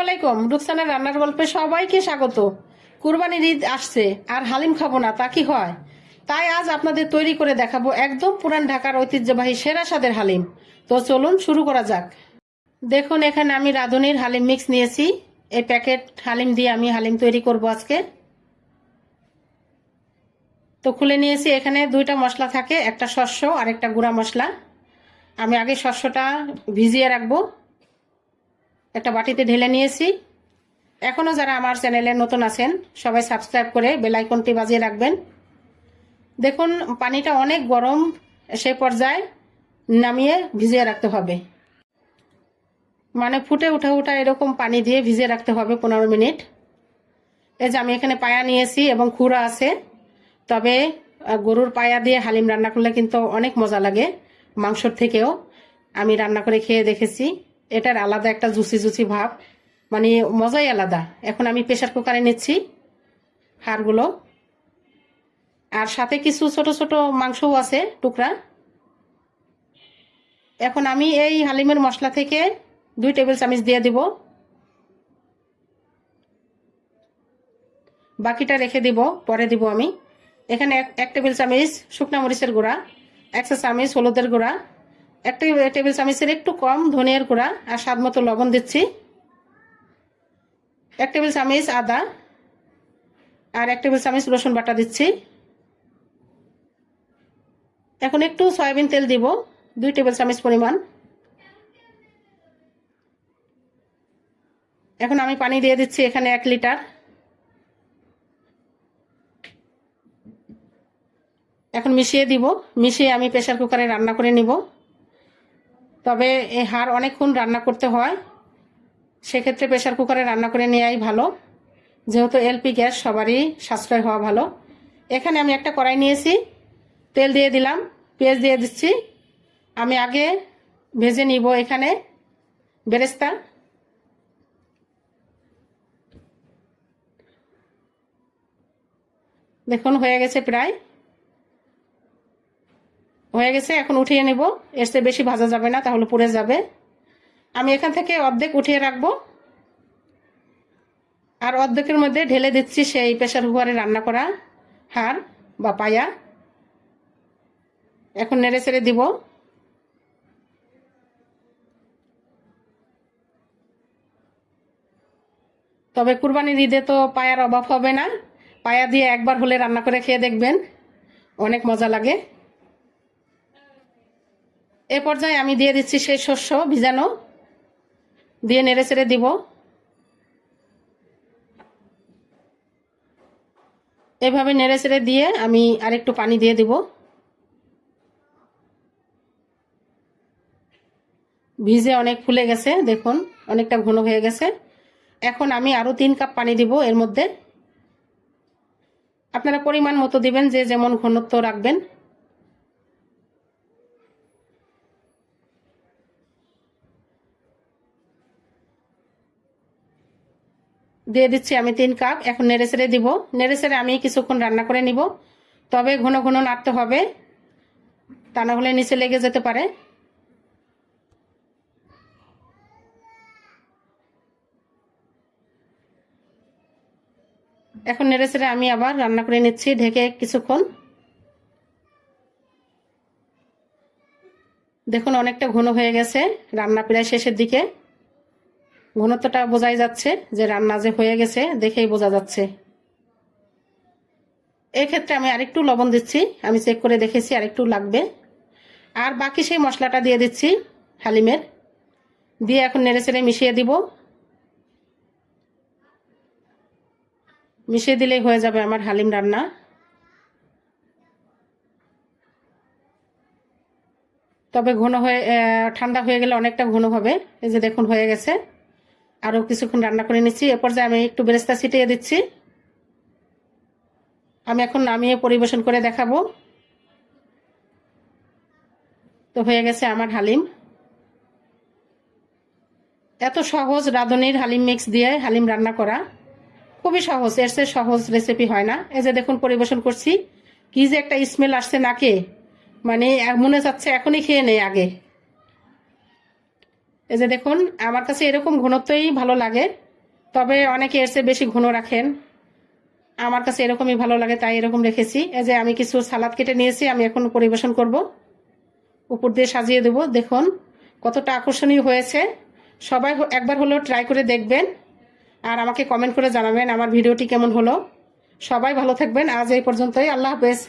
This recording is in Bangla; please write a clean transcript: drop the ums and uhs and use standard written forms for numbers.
আলাইকুম। রুকসানার রান্নার গল্পে সবাইকে স্বাগত। কুরবানির ঈদ আসছে আর হালিম খাবো না তা কি হয়? তাই আজ আপনাদের তৈরি করে দেখাবো একদম পুরান ঢাকার ঐতিহ্যবাহী সেরা স্বাদের হালিম। তো চলুন শুরু করা যাক। দেখুন এখানে আমি রাঁধুনির হালিম মিক্স নিয়েছি। এই প্যাকেট হালিম দিয়ে আমি হালিম তৈরি করব আজকে। তো খুলে নিয়েছি। এখানে দুইটা মশলা থাকে, একটা শস্য আর একটা গুঁড়া মশলা। আমি আগে শস্যটা ভিজিয়ে রাখবো। একটা বাটিতে ঢেলে নিয়েছি। এখনও যারা আমার চ্যানেলে নতুন আছেন সবাই সাবস্ক্রাইব করে বেল আইকনটি বাজিয়ে রাখবেন। দেখুন পানিটা অনেক গরম, সেই পর্যায়ে নামিয়ে ভিজিয়ে রাখতে হবে। মানে ফুটে উঠা এরকম পানি দিয়ে ভিজিয়ে রাখতে হবে 15 মিনিট। এই যে আমি এখানে পায়া নিয়েছি এবং খুরা আছে। তবে গরুর পায়া দিয়ে হালিম রান্না করলে কিন্তু অনেক মজা লাগে, মাংসর থেকেও। আমি রান্না করে খেয়ে দেখেছি, এটার আলাদা একটা জুসি জুসি ভাব, মানে মজাই আলাদা। এখন আমি প্রেসার কুকারে নিচ্ছি হাড়গুলো, আর সাথে কিছু ছোট ছোট মাংসও আছে টুকরা। এখন আমি এই হালিমের মশলা থেকে 2 টেবিল চামচ দিয়ে দিব, বাকিটা রেখে দিব, পরে দিব আমি। এখানে 1 টেবিল চামচ শুকনা মরিচের গুঁড়া, 1 চা চামচ হলুদের গুঁড়া, 1 টেবিল চামচের একটু কম ধনিয়ার গুঁড়া, আর স্বাদ মতো লবণ দিচ্ছি। 1 টেবিল চামচ আদা আর 1 টেবিল চামচ রসুন বাটা দিচ্ছি। এখন একটু সয়াবিন তেল দিব, 2 টেবিল চামচ পরিমাণ। এখন আমি পানি দিয়ে দিচ্ছি এখানে 1 লিটার। এখন মিশিয়ে দিব, মিশিয়ে আমি প্রেসার কুকারে রান্না করে নিব। তবে এই হাড় অনেকক্ষণ রান্না করতে হয়, সেক্ষেত্রে প্রেসার কুকারে রান্না করে নেওয়াই ভালো, যেহেতু এলপি গ্যাস সবারই সাশ্রয় হওয়া ভালো। এখানে আমি একটা কড়াই নিয়েছি, তেল দিয়ে দিলাম, পেঁয়াজ দিয়ে দিচ্ছি। আমি আগে ভেজে নিব এখানে বেরেস্তা। দেখুন হয়ে গেছে, প্রায় হয়ে গেছে। এখন উঠিয়ে নেব, এর চেয়ে বেশি ভাজা যাবে না, তাহলে পুড়ে যাবে। আমি এখান থেকে অর্ধেক উঠিয়ে রাখবো, আর অর্ধেকের মধ্যে ঢেলে দিচ্ছি সেই প্রেসার কুকারে রান্না করা হাড় বা পায়া। এখন নেড়ে চেড়ে দিব। তবে কুরবানির ঈদে তো পায়ার অভাব হবে না। পায়া দিয়ে একবার হলে রান্না করে খেয়ে দেখবেন, অনেক মজা লাগে। এ পর্যায়ে আমি দিয়ে দিচ্ছি সেই শস্য ভিজানো, দিয়ে নেড়ে চেড়ে দিব। এভাবে নেড়ে চেড়ে দিয়ে আমি আরেকটু পানি দিয়ে দিব। ভিজে অনেক ফুলে গেছে, দেখুন অনেকটা ঘন হয়ে গেছে। এখন আমি আরো 3 কাপ পানি দিব এর মধ্যে। আপনারা পরিমাণ মতো দিবেন, যে যেমন ঘনত্ব রাখবেন। দিয়ে দিচ্ছি আমি 3 কাপ। এখন নেড়ে চেড়ে দিব, নেড়ে চেড়ে আমি কিছুক্ষণ রান্না করে নিব। তবে ঘন ঘন নাড়তে হবে, তা না হলে নিচে লেগে যেতে পারে। এখন নেড়ে চেড়ে আমি আবার রান্না করে নিচ্ছি ঢেকে কিছুক্ষণ। দেখুন অনেকটা ঘন হয়ে গেছে, রান্না প্রায় শেষের দিকে। ঘনত্বটা বোঝাই যাচ্ছে, যে রান্না যে হয়ে গেছে দেখেই বোঝা যাচ্ছে। এক্ষেত্রে আমি আরেকটু লবণ দিচ্ছি, আমি চেক করে দেখেছি আরেকটু লাগবে। আর বাকি সেই মশলাটা দিয়ে দিচ্ছি হালিমের, দিয়ে এখন নেড়ে চেড়ে মিশিয়ে দিব। মিশিয়ে দিলেই হয়ে যাবে আমার হালিম রান্না। তবে ঘন হয়ে ঠান্ডা হয়ে গেলে অনেকটা ঘন হবে। এই যে দেখুন হয়ে গেছে, আরো কিছুক্ষণ রান্না করে নিচ্ছি। এরপর যে আমি একটু বেরেস্তা ছিটিয়ে দিচ্ছি। আমি এখন নামিয়ে পরিবেশন করে দেখাবো। তো হয়ে গেছে আমার হালিম। এত সহজ রাঁধুনির হালিম মিক্স দিয়ে হালিম রান্না করা, খুবই সহজ, এর চেয়ে সহজ রেসিপি হয় না। এই যে দেখুন পরিবেশন করছি, কি যে একটা স্মেল আসছে নাকে, মানে মনে চাচ্ছে এখনই খেয়ে নেই আগে। এই যে দেখুন, আমার কাছে এরকম ঘনত্বই ভালো লাগে। তবে অনেকে এর চেয়ে বেশি ঘন রাখেন, আমার কাছে এরকমই ভালো লাগে তাই এরকম রেখেছি। এই যে আমি কিছু সালাদ কেটে নিয়েছি, আমি এখন পরিবেশন করব, উপর দিয়ে সাজিয়ে দেব। দেখুন কতটা আকর্ষণীয় হয়েছে। সবাই একবার হলেও ট্রাই করে দেখবেন আর আমাকে কমেন্ট করে জানাবেন আমার ভিডিওটি কেমন হলো। সবাই ভালো থাকবেন, আজ এই পর্যন্তই, আল্লাহ হাফেজ।